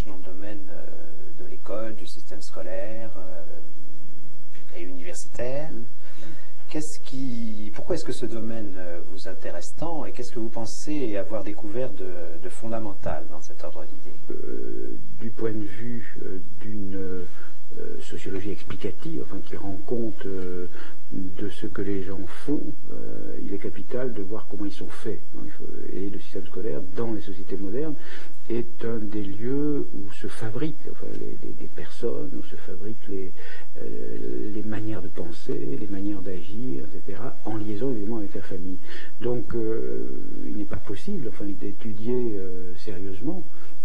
dans le domaine de l'école, du système scolaire et universitaire. Pourquoi est-ce que ce domaine vous intéresse tant et qu'est-ce que vous pensez avoir découvert de fondamental dans cet ordre d'idées? Du point de vue d'une sociologie explicative, enfin, qui rend compte de ce que les gens font, il est capital de voir comment ils sont faits. Et le système scolaire, dans les sociétés modernes, est un des lieux où se fabriquent des personnes, où se fabriquent les manières de penser, les manières d'agir, etc., en liaison évidemment avec la famille. Donc il n'est pas possible d'étudier sérieusement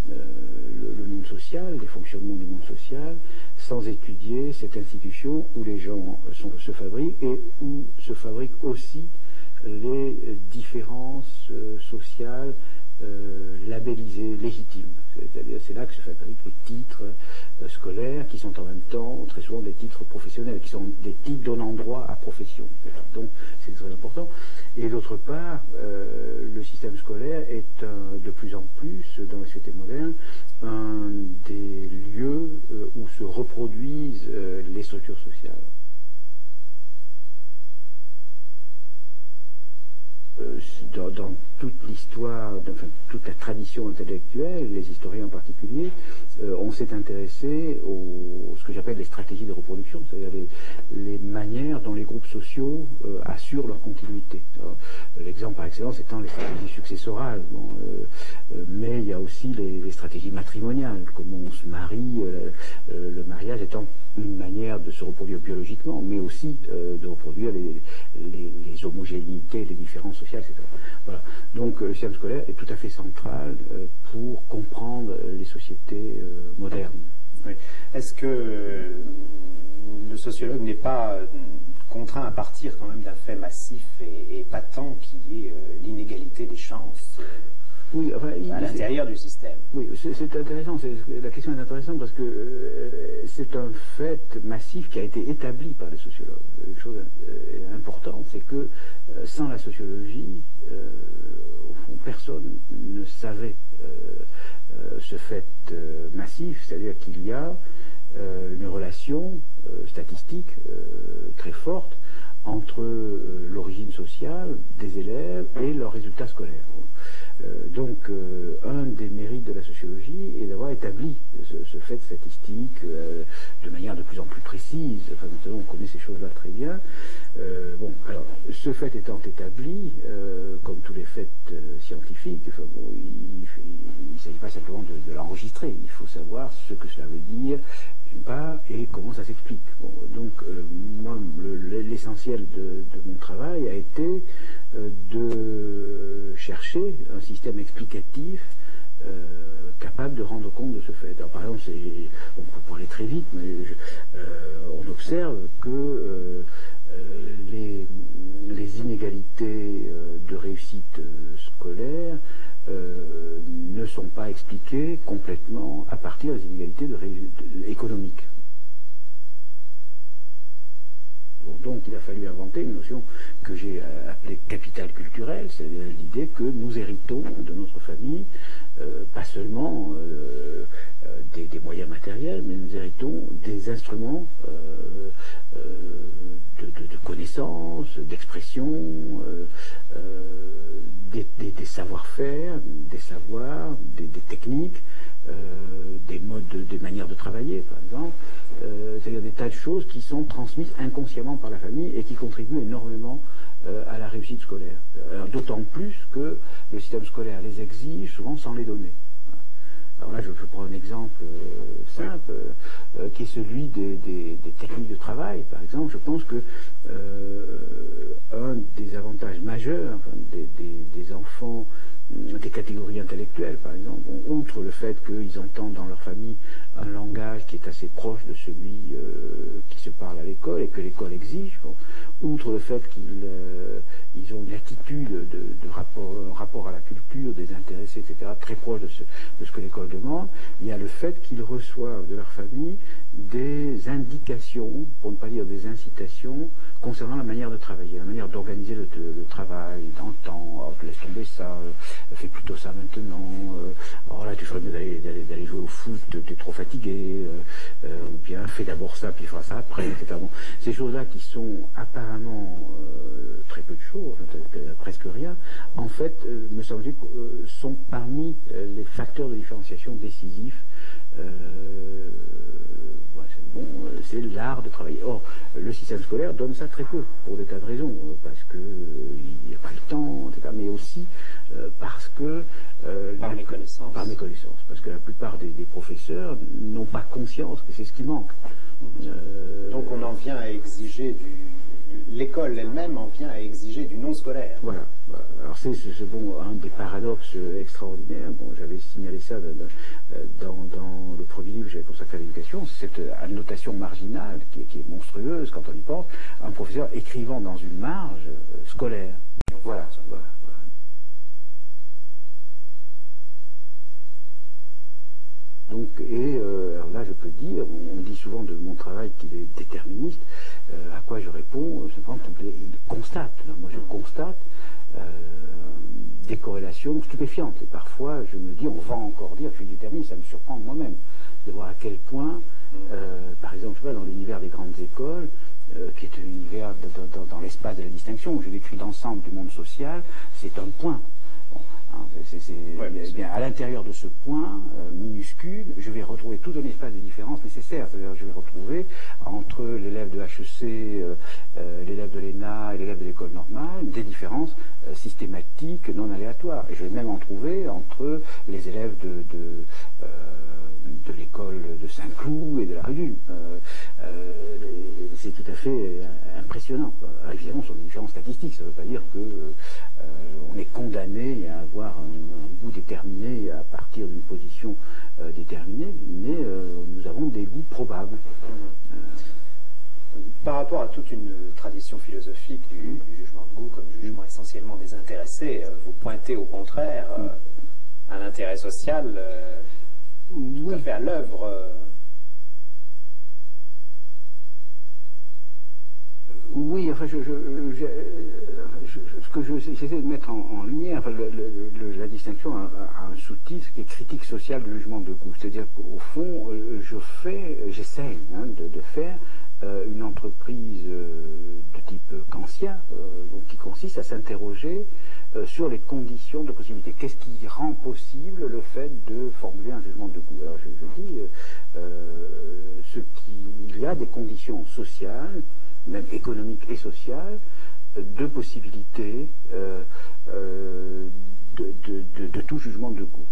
le monde social, les fonctionnements du monde social, sans étudier cette institution où les gens se fabriquent et où se fabriquent aussi les différences sociales labellisées, légitimes. C'est-à-dire, c'est là que se fabriquent les titres scolaires qui sont en même temps très souvent des titres professionnels, qui sont des titres donnant droit à profession. Donc c'est très important. Et d'autre part, le système scolaire est de plus en plus, dans la société moderne, un des lieux où se reproduisent les structures sociales. Dans toute l'histoire, toute la tradition intellectuelle, les historiens en particulier, on s'est intéressé à ce que j'appelle les stratégies de reproduction, c'est-à-dire les manières dont les groupes sociaux assurent leur continuité. L'exemple par excellence étant les stratégies successorales, mais il y a aussi les stratégies matrimoniales, comment on se marie, le mariage étant une manière de se reproduire biologiquement, mais aussi de reproduire les homogénéités, les différences sociales, etc. Voilà. Donc le système scolaire est tout à fait central pour comprendre les sociétés modernes. Oui. Est-ce que le sociologue n'est pas contraint à partir quand même d'un fait massif et patent qui est l'inégalité des chances oui, à l'intérieur du système? Oui, c'est intéressant. La question est intéressante parce que c'est un fait massif qui a été établi par les sociologues. Une chose importante, c'est que sans la sociologie, au fond, personne ne savait ce fait massif, c'est-à-dire qu'il y a une relation statistique très forte entre l'origine sociale des élèves et leurs résultats scolaires. Donc, un des mérites de la sociologie est d'avoir établi ce fait statistique de manière de plus en plus précise. Enfin, maintenant, on connaît ces choses-là très bien. Alors, ce fait étant établi, comme tous les faits scientifiques, il ne s'agit pas simplement de l'enregistrer. Il faut savoir ce que cela veut dire, d'une part, et comment ça s'explique. Donc, moi, l'essentiel de mon travail a été de chercher un système explicatif capable de rendre compte de ce fait. Alors, par exemple, on peut aller très vite, mais on observe que les inégalités de réussite scolaire ne sont pas expliquées complètement à partir des inégalités économiques. Donc il a fallu inventer une notion que j'ai appelée capital culturel, c'est-à-dire l'idée que nous héritons de notre famille pas seulement des moyens matériels, mais nous héritons des instruments de connaissance, d'expression, des savoir-faire, des savoirs, des techniques, des modes, des manières de travailler, par exemple. C'est-à-dire des tas de choses qui sont transmises inconsciemment par la famille et qui contribuent énormément à la réussite scolaire. D'autant plus que le système scolaire les exige souvent sans les donner. Alors là, je prends un exemple simple, qui est celui des techniques de travail. Par exemple, je pense que un des avantages majeurs des enfants des catégories intellectuelles, par exemple, outre le fait qu'ils entendent dans leur famille un langage qui est assez proche de celui qui se parle à l'école et que l'école exige, outre le fait qu'ils ont une attitude de rapport à la culture, des intéressés, etc., très proche de ce que l'école demande, il y a le fait qu'ils reçoivent de leur famille des indications, pour ne pas dire des incitations, concernant la manière de travailler, la manière d'organiser le travail, dans le temps, laisse tomber ça, fais plutôt ça maintenant, alors là tu ferais mieux d'aller jouer au foot t'es trop fatigué, ou bien fais d'abord ça, puis fera ça après, etc. Bon, ces choses-là qui sont apparemment très peu de choses, presque rien, en fait, me semble-t-il, sont parmi les facteurs de différenciation décisifs. C'est l'art de travailler. Or, le système scolaire donne ça très peu, pour des tas de raisons, parce qu'il n'y a pas le temps, etc., mais aussi parce que... par méconnaissance. Par méconnaissance, parce que la plupart des professeurs n'ont pas conscience que c'est ce qui manque. Donc on en vient à exiger l'école elle-même en vient à exiger du non scolaire. Voilà. Alors c'est bon, un des paradoxes extraordinaires. Bon, j'avais signalé ça dans le premier livre que j'avais consacré à l'éducation, cette annotation marginale qui est monstrueuse quand on y pense, un professeur écrivant dans une marge scolaire. Voilà. Donc, alors là, je peux dire, on dit souvent de mon travail qu'il est déterministe, à quoi je réponds, simplement qu'il constate. Moi, je constate des corrélations stupéfiantes. Et parfois, je me dis, on va encore dire que je suis déterministe, ça me surprend moi-même, de voir à quel point, par exemple, je sais pas, dans l'univers des grandes écoles, qui est un univers dans l'espace de la distinction, où je décris l'ensemble du monde social, c'est un point. Bien, à l'intérieur de ce point minuscule, je vais retrouver tout un espace de différence nécessaire. C'est-à-dire, je vais retrouver entre l'élève de HEC, l'élève de l'ENA et l'élève de l'école normale des différences systématiques, non aléatoires. Et je vais même en trouver entre les élèves de l'école de Saint-Cloud et de la rue d'Ulm. C'est tout à fait impressionnant. Alors, évidemment, ce sont des différences statistiques. Ça ne veut pas dire que on est condamné à avoir un goût déterminé à partir d'une position déterminée, mais nous avons des goûts probables. Par rapport à toute une tradition philosophique du jugement de goût comme jugement essentiellement désintéressé, vous pointez au contraire un intérêt social tout à fait à l'œuvre. Oui, enfin, ce que j'essaie de mettre en lumière, enfin, la distinction a un sous-titre qui est critique sociale du jugement de goût. C'est-à-dire qu'au fond, j'essaie de faire une entreprise de type kantien, qui consiste à s'interroger sur les conditions de possibilité. Qu'est-ce qui rend possible le fait de formuler un jugement de goût? Alors je dis, il y a des conditions sociales, même économiques et sociales, de possibilités de tout jugement de goût.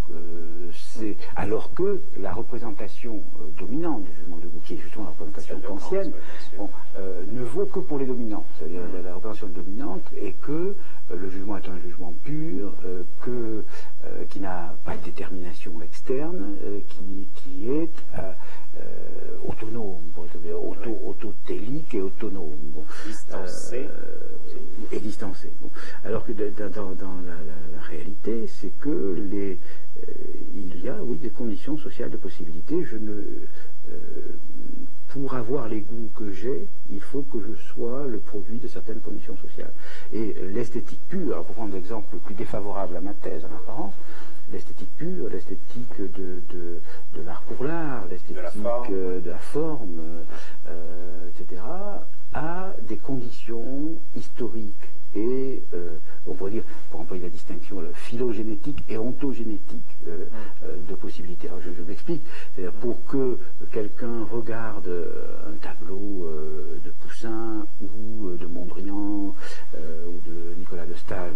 Alors que la représentation dominante du jugement de goût, qui est justement la représentation kantienne, ne vaut que pour les dominants. C'est-à-dire la représentation dominante est que le jugement est un jugement pur, qui n'a pas de détermination externe, qui est autonome, autotélique et autonome. Distancé. Et distancé. Bon. Alors que dans la réalité, c'est que il y a, oui, des conditions sociales de possibilité. Pour avoir les goûts que j'ai, il faut que je sois le produit de certaines conditions sociales. Et l'esthétique pure, alors pour prendre l'exemple le plus défavorable à ma thèse en apparence, l'esthétique pure, l'esthétique de l'art pour l'art, l'esthétique de la forme, etc., a des conditions historiques et, on pourrait dire, pour employer la distinction, phylogénétique et ontogénétique de possibilités. Alors je m'explique. C'est-à-dire, pour que quelqu'un regarde un tableau de Poussin ou de Mondrian ou de Nicolas de Staël,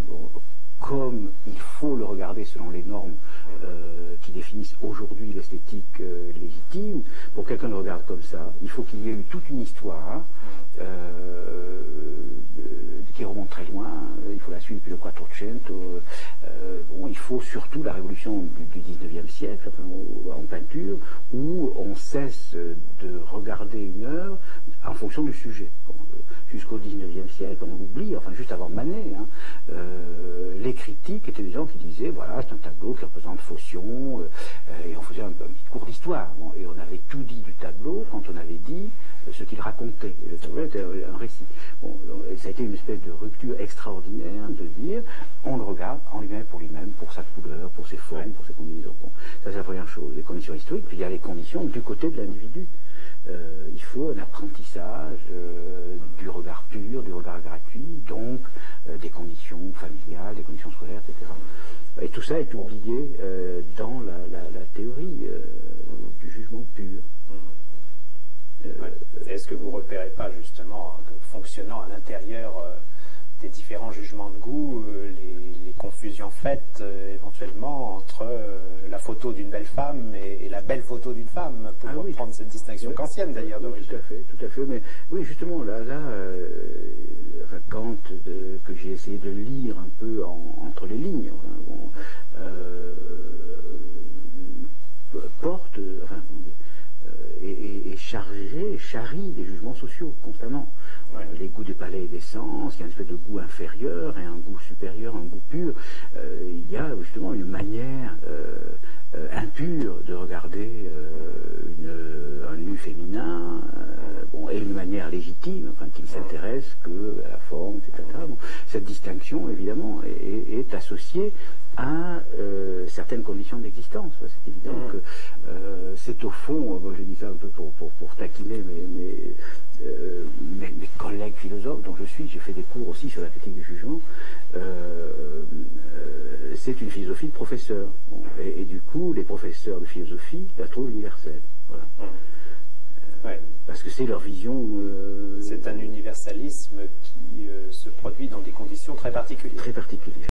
comme il faut le regarder selon les normes qui définissent aujourd'hui l'esthétique légitime, pour quelqu'un le regarde comme ça, il faut qu'il y ait eu toute une histoire qui remonte très loin. Il faut la suivre depuis le Quattrocento. Il faut surtout la révolution du 19e siècle, en peinture, où on cesse de regarder une œuvre en fonction du sujet. Jusqu'au 19e siècle, on oublie, enfin juste avant Manet, les critiques étaient des gens qui disaient, voilà, c'est un tableau qui représente Phocion, et on faisait un petit cours d'histoire, et on avait tout dit du tableau quand on avait dit ce qu'il racontait. Le tableau était un récit. ça a été une espèce de rupture extraordinaire de dire on le regarde en lui-même pour lui-même, pour sa couleur, pour ses formes, pour ses combinaisons. Bon, ça c'est la première chose, les conditions historiques, puis il y a les conditions du côté de l'individu. Il faut un apprentissage du regard pur, du regard gratuit, donc des conditions familiales, des conditions scolaires, etc. Et tout ça est oublié dans la théorie du jugement pur. Est-ce que vous ne repérez pas justement, fonctionnant à l'intérieur des différents jugements de goût, les confusions faites éventuellement entre la photo d'une belle femme et la belle photo d'une femme, pour reprendre cette distinction kantienne d'ailleurs d'origine. Tout à fait. Mais oui, justement, Kant, que j'ai essayé de lire un peu entre les lignes, porte, et charrie des jugements sociaux constamment. Les goûts des palais et des sens, il y a une espèce de goût inférieur et un goût supérieur, un goût pur. Il y a justement une manière impure de regarder un nu féminin, et une manière légitime, qui ne s'intéresse que à la forme, etc. Bon, cette distinction, évidemment, est associée à certaines conditions d'existence. C'est évident que c'est au fond, moi je dis ça un peu pour taquiner mes collègues philosophes dont j'ai fait des cours aussi sur la critique du jugement, c'est une philosophie de professeur. Bon, et du coup, les professeurs de philosophie la trouvent universelle. Voilà. Parce que c'est leur vision. C'est un universalisme qui se produit dans des conditions très particulières. Très particulières.